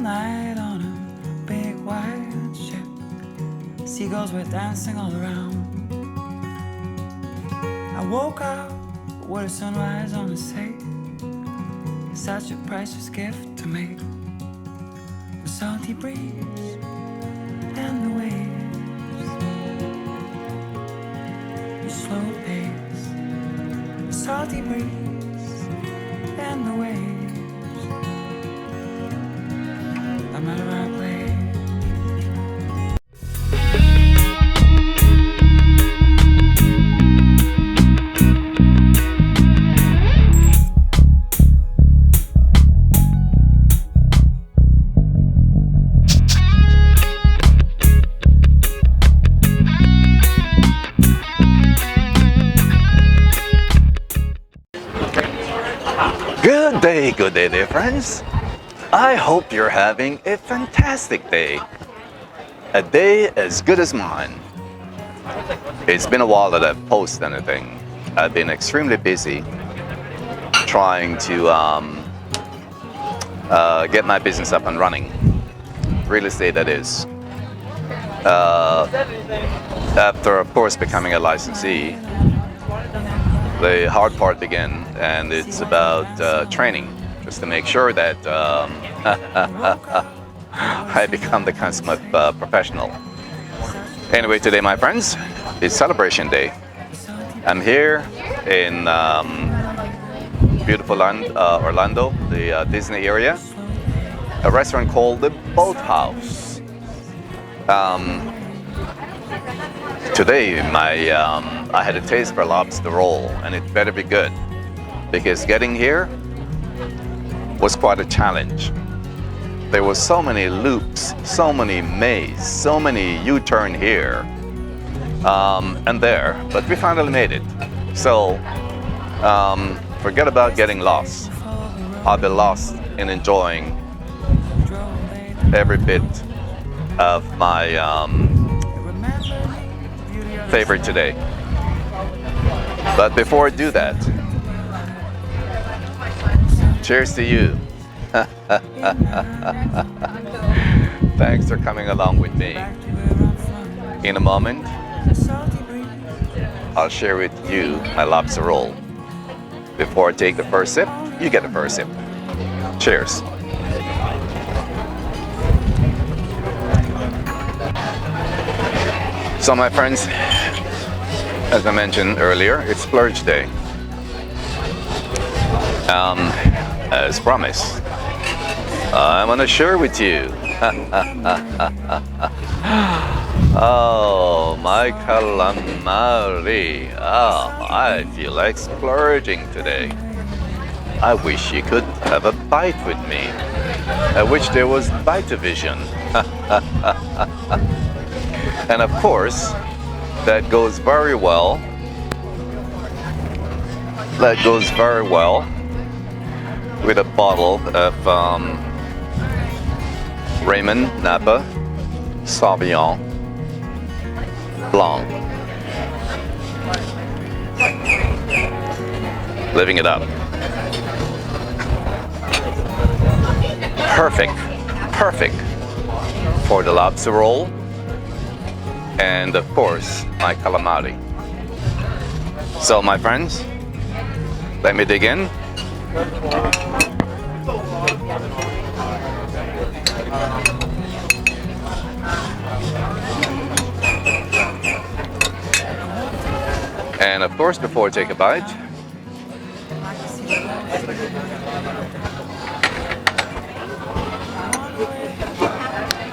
night on a big white ship. Seagulls were dancing all around. I woke up with a sunrise on the sea. Such a priceless gift to me. The salty breeze and the waves, the slow pace, the salty breeze and the waves. No matter where I play. Good day there, friends. I hope you're having a fantastic day. A day as good as mine. It's been a while that I've posted anything. I've been extremely busy trying to get my business up and running. Real estate, that is. After, of course, becoming a licensee, the hard part began, and it's about training, just to make sure that I become the consummate professional. Anyway, today, my friends, is Celebration Day. I'm here in beautiful Orlando, the Disney area, a restaurant called the Boathouse. Today, I had a taste for Lobster Roll, and it better be good, because getting here was quite a challenge. There were so many loops, so many mazes, so many U-turn here and there, but we finally made it. So forget about getting lost. I'll be lost in enjoying every bit of my favorite today. But before I do that, cheers to you. Thanks for coming along with me. In a moment, I'll share with you my lobster roll. Before I take the first sip, you get the first sip. Cheers. So my friends, as I mentioned earlier, it's Splurge Day. As promised, I'm gonna share with you. Oh, my Calimari. Oh, I feel like splurging today. I wish you could have a bite with me. I wish there was Vitavision. And of course, that goes very well. That goes very well with a bottle of Raymond Napa Sauvignon Blanc. Living it up. Perfect for the lobster roll. And of course, my calamari. So my friends, let me dig in. And of course, before I take a bite,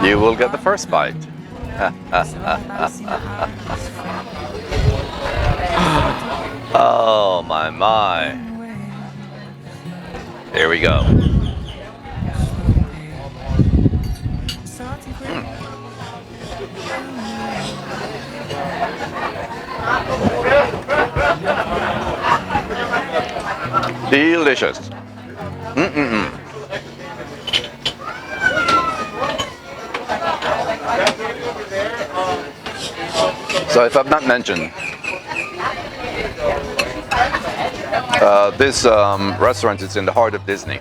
you will get the first bite. Oh my. Here we go. Delicious. So if I've not mentioned, this restaurant is in the heart of Disney.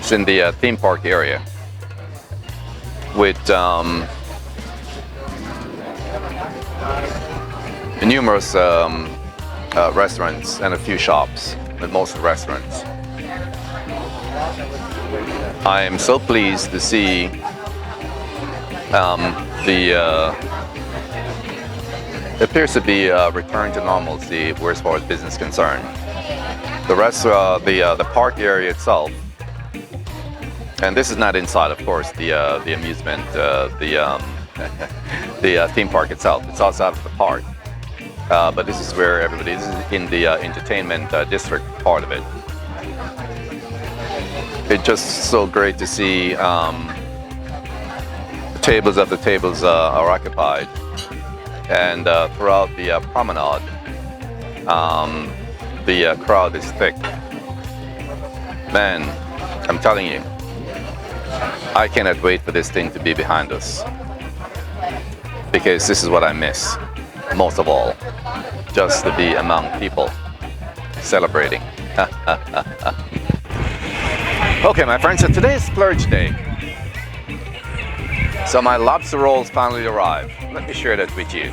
It's in the theme park area with numerous restaurants and a few shops, but most of the restaurants. I am so pleased to see it appears to be a return to normalcy as far as business is concerned. The restaurant, the park area itself, and this is not inside, of course, the amusement, the theme park itself. It's outside of the park, but this is where everybody is in the entertainment district part of it. It's just so great to see tables after tables are occupied, and throughout the promenade, the crowd is thick. Man, I'm telling you, I cannot wait for this thing to be behind us, because this is what I miss most of all, just to be among people celebrating. Okay, my friends, so today is Splurge Day. So my lobster rolls finally arrived. Let me share that with you.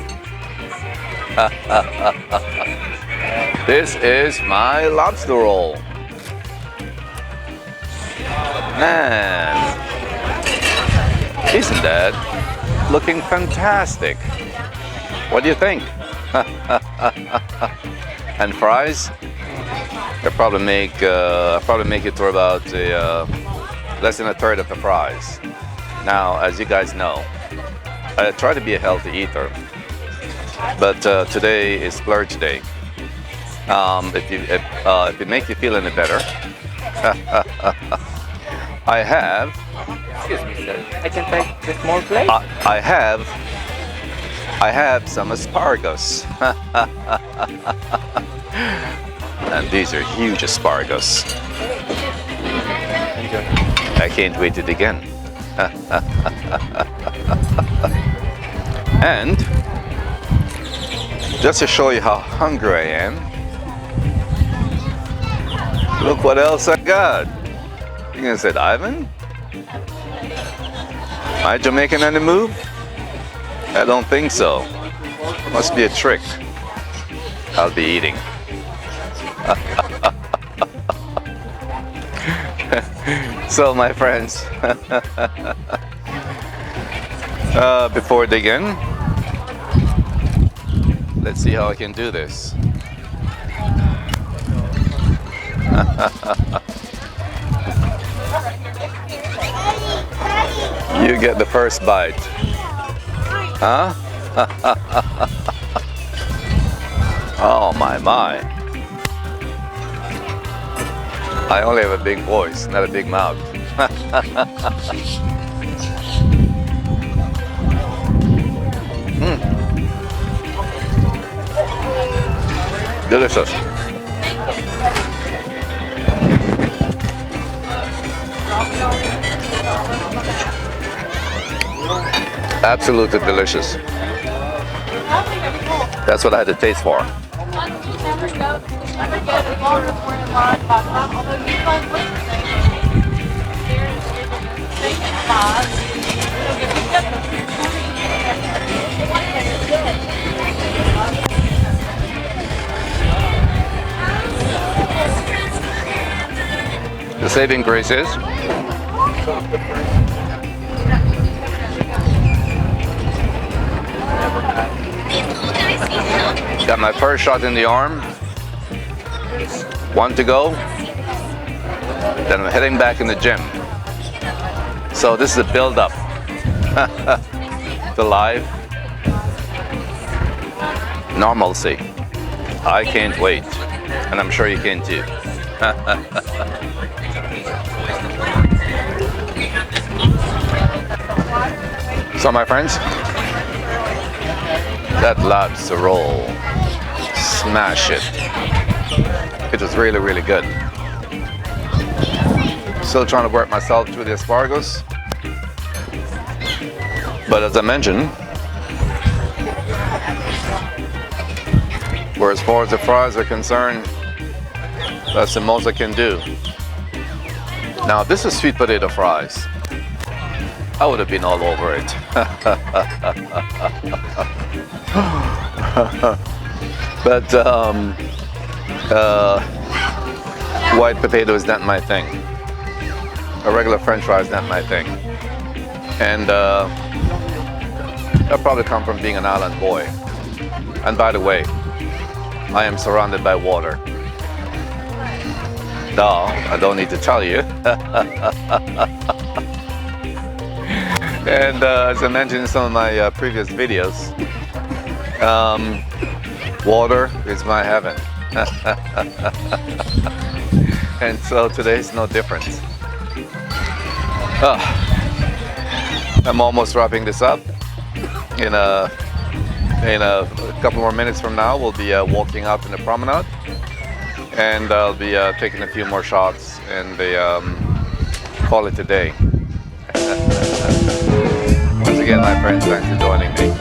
This is my lobster roll. Man, isn't that looking fantastic? What do you think? And fries? I'll probably make it for about less than a third of the fries. Now, as you guys know, I try to be a healthy eater, but today is Splurge Day. If it makes you feel any better, I have. Excuse me, sir. I can take the small plate. I have some asparagus, and these are huge asparagus. Enjoy. I can't wait to dig in. And just to show you how hungry I am, look what else I got. You gonna say, Ivan? Am I Jamaican on the move? I don't think so. Must be a trick. I'll be eating. So my friends, before dig in, let's see how I can do this. You get the first bite. Huh? Oh my. I only have a big voice, not a big mouth. Delicious. Absolutely delicious. That's what I had to taste for. The saving grace is got my first shot in the arm, one to go, then I'm heading back in the gym. So this is a build-up to life normalcy. I can't wait, and I'm sure you can too. So my friends, that lobster roll, smash it. It was really, really good. Still trying to work myself through the asparagus. But as I mentioned, where as far as the fries are concerned, that's the most I can do. Now this is sweet potato fries. I would have been all over it. But white potato is not my thing. A regular French fry is not my thing. And that probably come from being an island boy. And by the way, I am surrounded by water. No, I don't need to tell you. And as I mentioned in some of my previous videos, water is my heaven. And so today's no different. I'm almost wrapping this up. In a couple more minutes from now, we'll be walking out in the promenade, and I'll be taking a few more shots and call it a day. Once again, my friends, thanks for joining me.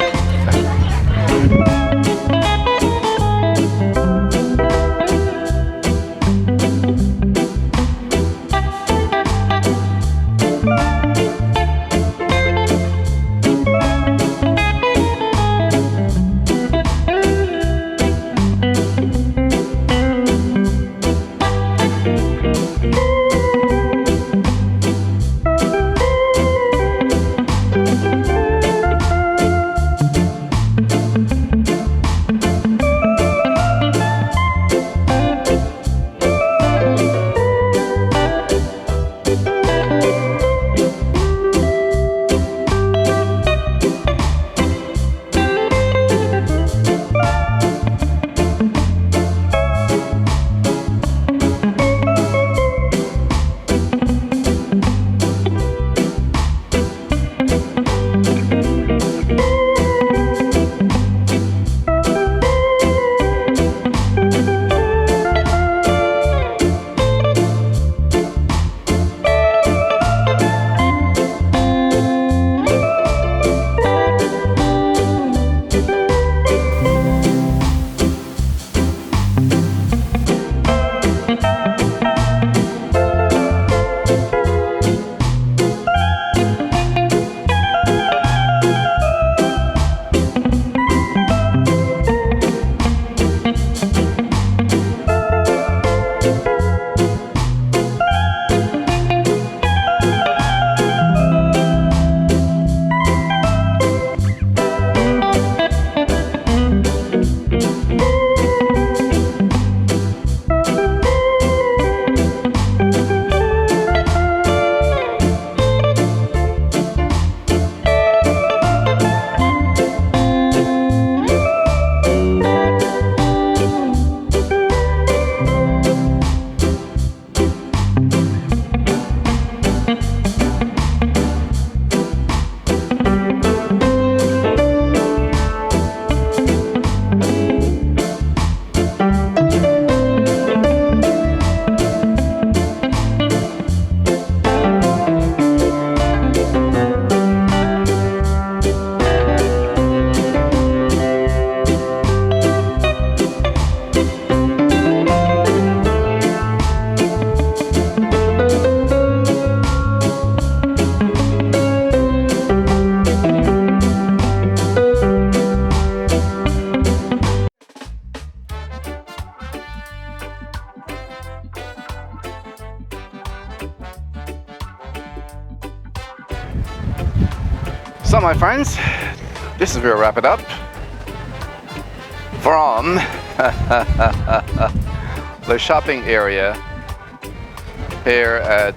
So my friends, this is where we wrap it up from the shopping area here at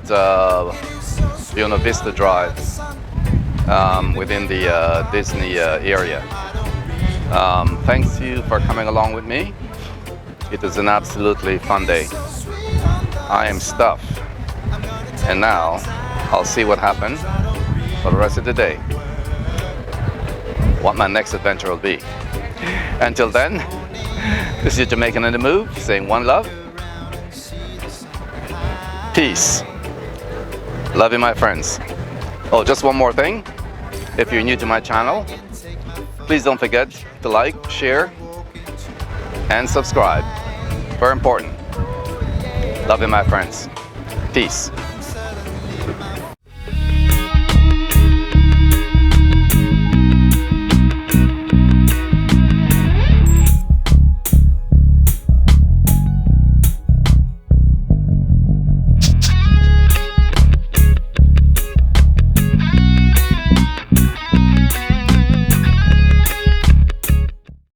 Vista Drive within the Disney area. Thanks to you for coming along with me. It was an absolutely fun day. I am stuffed, and now I'll see what happens for the rest of the day, what my next adventure will be. Until then, this is Jamaican in the Move, saying one love, peace. Love you, my friends. Oh, just one more thing. If you're new to my channel, please don't forget to like, share, and subscribe. Very important. Love you, my friends. Peace.